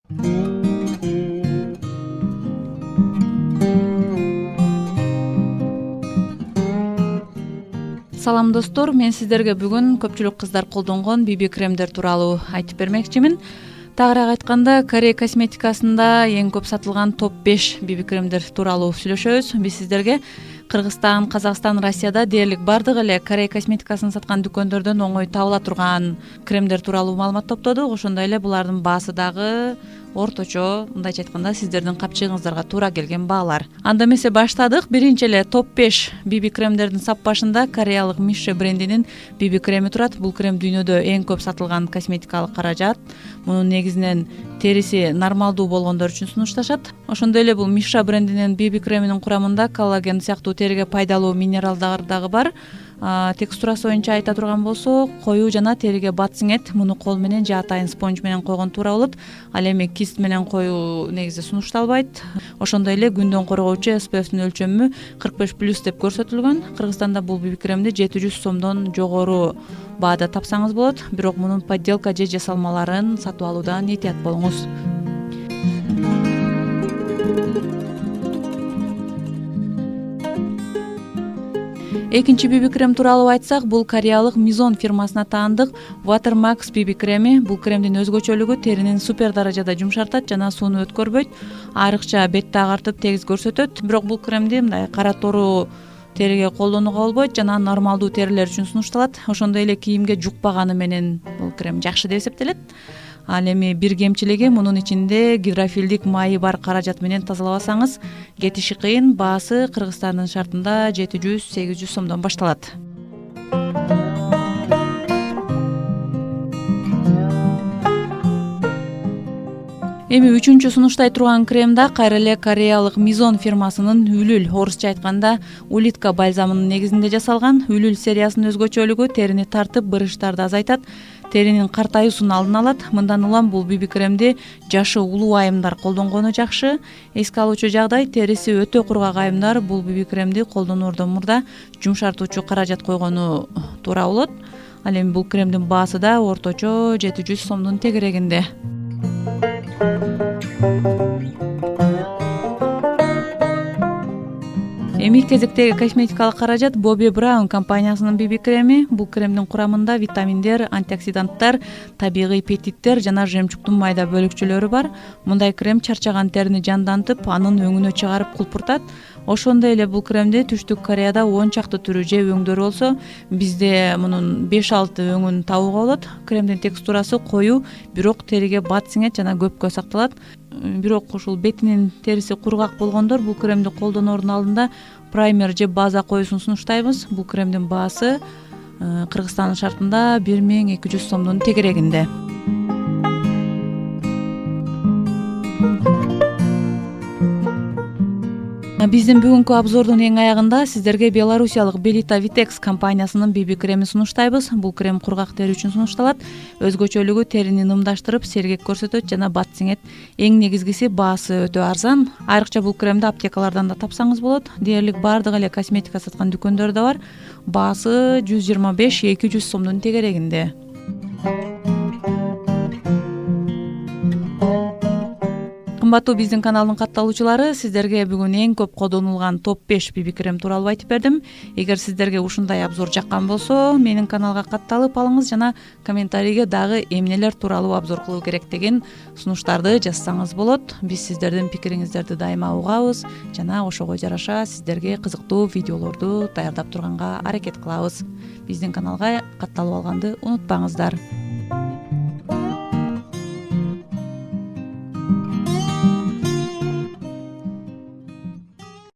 Салам достор, мен сиздерге бүгүн көпчүлүк кыздар колдонгон BB кремдер тууралуу айтып бермекчимин. Тагыраак айтканда, Корея косметикасында эң көп сатылган топ 5 BB кремдер тууралуу сүйлөшөбүз. Биз сиздерге Кыргызстан, Казакстан, Россияда дээрлик бардык эле Корея косметикасын саткан дүкөндөрдөн оңой табыла турган кремдер тууралуу маалымат топтодук. Ошондой эле булардын баасы дагы орточо, мындайча айтканда, сиздердин капчыгыңыздарга туура келген баалар. Анда эмесе баштадык. Биринчи эле топ 5 BB кремдердин сап башында кореялык Missha брендинин BB креми турат. Бул крем дүйнөдө эң көп сатылган косметикалык каражат. Мунун негизинен териси нормалдуу болгондор үчүн сунушташат. Ошондой эле бул Missha брендинин BB креминин курамында коллаген сыяктуу териге пайдалуу минералдар дагы бар. Текстурасы боюнча айта турган болсок, коюу жана териге бат сиңет. Муну кол менен же атайын спонж менен койгон туура болот. Ал эми кист менен коюу негизи сунушталбайт. Ошондой эле күндөн коргоочу SPF-тин өлчөмү 45+ деп көрсөтүлгөн. Кыргызстанда бул BB кремди 700 сомдон жогору баада тапсаңыз болот. Бирок мунун подделка же жасалмаларын сатып алуудан этият болуңуз. Экинчи BB крем тууралуу айтсак, бул кореялык Mizon фирмасына таандык Watermax BB креми. Бул кремдин өзгөчөлүгү теринин супер даражада жумшартат жана сууну өткөрбөйт. Айрыкча бетти агартып тегиз көрсөтөт. Бирок бул кремди мындай кара тору териге колдонууга болбойт жана нормалдуу терилер үчүн сунушталат. Ошондой эле кийимге жукпаганы менен бул крем жакшы деп эсептелет. Ал эми бир кемчилиги мунун ичинде гидрофилдик майы бар каражат менен тазалабасаңыз кетиши кыйын. Баасы Кыргызстандын шартында 700-800 сомдон башталат. Эми үчүнчү сунуштай турган крем да кайра эле кореялык Mizon фирмасынын Үлүл, орусча айтканда улитка бальзамынын негизинде жасалган. Үлүл сериясынын өзгөчөлүгү терини тартып, бырыштарды азайтат, теринин картаюусун алдын алат. Мындан улам бул BB кремди жашы улуу айымдар колдонгону жакшы. Эске алуучу жагдай, териси өтө кургак айымдар бул BB кремди колдонуурдон мурда жумшартуучу каражат койгону туура болот. Ал эми бул кремдин баасы да орточо 700 сомдун тегерегинде. Эми кезектеги косметикалык каражат Bobbi Brown компаниясынын BB креми. Бул кремдин курамында витаминдер, антиоксиданттар, табигый пептиддер жана жемчугдун майда бөлүкчөлөрү бар. Мындай крем чарчаган терини жандантып, анын өңүнө чыгарып кулпуртат. Ошондой эле бул кремди Түштүк Кореяда 10 чакты түрү же өңдөрү болсо, бизде мунун 5-6 өңүн табууга болот. Кремдин текстурасы коюу, бирок териге бат сиңет жана көпкө сакталат. Бирок ушул бетинин териси кургак болгондор бул кремди колдоноордун алдында праймер же база коюусун сунуштайбыз. Бул кремдин баасы Кыргызстандын шартында 1200 сомдун тегерегинде. Биздин бүгүнкү обзордун эң аягында сиздерге белорусиялык Belita Vitex компаниясынын BB кремин сунуштайбыз. Бул крем кургак тери үчүн сунушталат. Өзгөчөлүгү терини нымдаштырып, сергек көрсөтөт жана бат сиңет. Эң негизгиси баасы өтө арзан. Айрыкча бул кремди аптекалардан да тапсаңыз болот. Дээрлик бардык эле косметика саткан дүкөндөрдө бар. Баасы 125-200 сомдун тегерегинде. Кымбаттуу биздин каналдын катталуучулары, сиздерге бүгүн эң көп колдонулган топ 5 BB крем тууралуу айтып бердим. Эгер сиздерге ушундай обзор жаккан болсо, менин каналга катталып алыңыз жана комментарийге дагы эмнелер тууралуу обзор кылуу керектигин сунуштарды жазсаңыз болот. Биз сиздердин пикириңиздерди дайыма угабыз жана ошого жараша сиздерге кызыктуу видеолорду даярдап турганга аракет кылабыз. Биздин каналга катталып алганды унутпаңыздар.